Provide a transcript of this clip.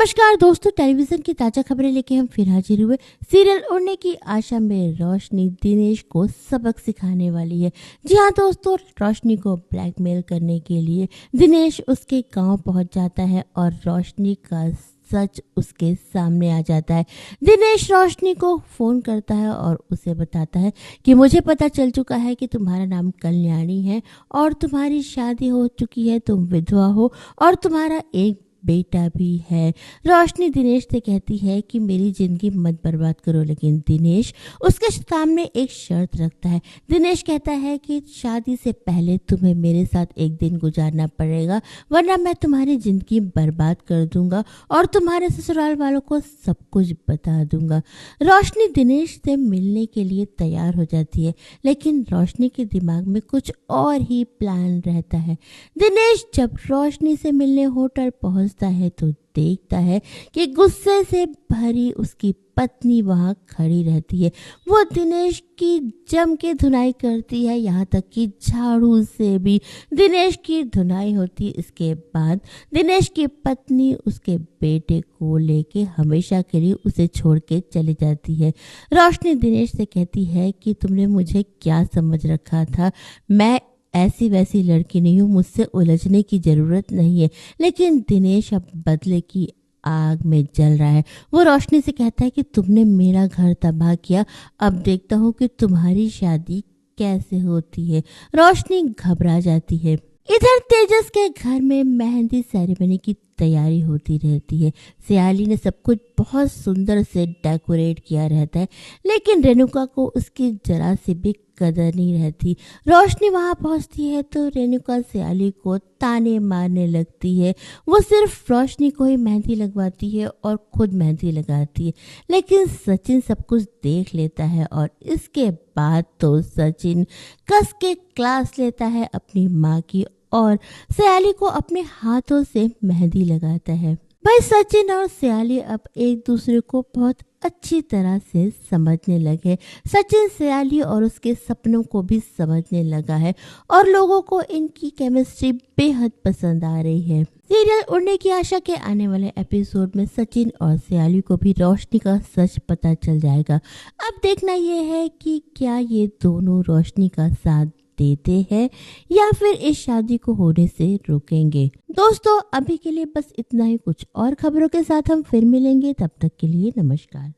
नमस्कार दोस्तों, टेलीविजन की ताजा खबरें लेके हम फिर हाजिर हुए। सीरियल उड़ने की आशा में रोशनी दिनेश को सबक सिखाने वाली है। जी हाँ दोस्तों, रोशनी को ब्लैकमेल करने के लिए दिनेश उसके गांव पहुंच जाता है और रोशनी का सच उसके सामने आ जाता है। दिनेश रोशनी को फोन करता है और उसे बताता है कि मुझे पता चल चुका है कि तुम्हारा नाम कल्याणी है और तुम्हारी शादी हो चुकी है, तुम विधवा हो और तुम्हारा एक बेटा भी है। रोशनी दिनेश से कहती है कि मेरी जिंदगी मत बर्बाद करो, लेकिन दिनेश उसके सामने एक शर्त रखता है। दिनेश कहता है कि शादी से पहले तुम्हें मेरे साथ एक दिन गुजारना पड़ेगा, वरना मैं तुम्हारी जिंदगी बर्बाद कर दूंगा और तुम्हारे ससुराल वालों को सब कुछ बता दूंगा। रोशनी दिनेश से मिलने के लिए तैयार हो जाती है, लेकिन रोशनी के दिमाग में कुछ और ही प्लान रहता है। दिनेश जब रोशनी से मिलने होटल पहुंचता है तो देखता है कि गुस्से से भरी उसकी पत्नी वहां खड़ी रहती है। वो दिनेश की जम के धुनाई करती है, यहाँ तक कि झाड़ू से भी दिनेश की धुनाई होती है। इसके बाद दिनेश की पत्नी उसके बेटे को लेके हमेशा के लिए उसे छोड़ के चली जाती है। रोशनी दिनेश से कहती है कि तुमने मुझे क्या समझ रखा था, मैं ऐसी वैसी लड़की नहीं हूँ, मुझसे उलझने की जरूरत नहीं है। लेकिन दिनेश अब बदले की आग में जल रहा है। वो रोशनी से कहता है कि तुमने मेरा घर तबाह किया, अब देखता हूँ कि तुम्हारी शादी कैसे होती है। रोशनी घबरा जाती है। इधर तेजस के घर में मेहंदी सेरेमनी की तैयारी होती रहती है। सियाली ने सब कुछ बहुत सुंदर से डेकोरेट किया रहता है, लेकिन रेणुका को उसकी जरा सी भी कदर नहीं रहती। रोशनी वहां पहुंचती है तो रेणुका सियाली को ताने मारने लगती है। वो सिर्फ रोशनी को ही मेहंदी लगवाती है और खुद मेहंदी लगाती है, लेकिन सचिन सब कुछ देख लेता है और इसके बाद तो सचिन कस के क्लास लेता है अपनी माँ की और सियाली को अपने हाथों से मेहंदी लगाता है। भाई सचिन और सियाली अब एक दूसरे को बहुत अच्छी तरह से समझने लगे। सचिन सियाली और उसके सपनों को भी समझने लगा है और लोगों को इनकी केमिस्ट्री बेहद पसंद आ रही है। सीरियल उड़ने की आशा के आने वाले एपिसोड में सचिन और सियाली को भी रोशनी का सच पता चल जाएगा। अब देखना यह है कि क्या ये दोनों रोशनी का साथ देते हैं या फिर इस शादी को होने से रोकेंगे। दोस्तों अभी के लिए बस इतना ही, कुछ और खबरों के साथ हम फिर मिलेंगे, तब तक के लिए नमस्कार।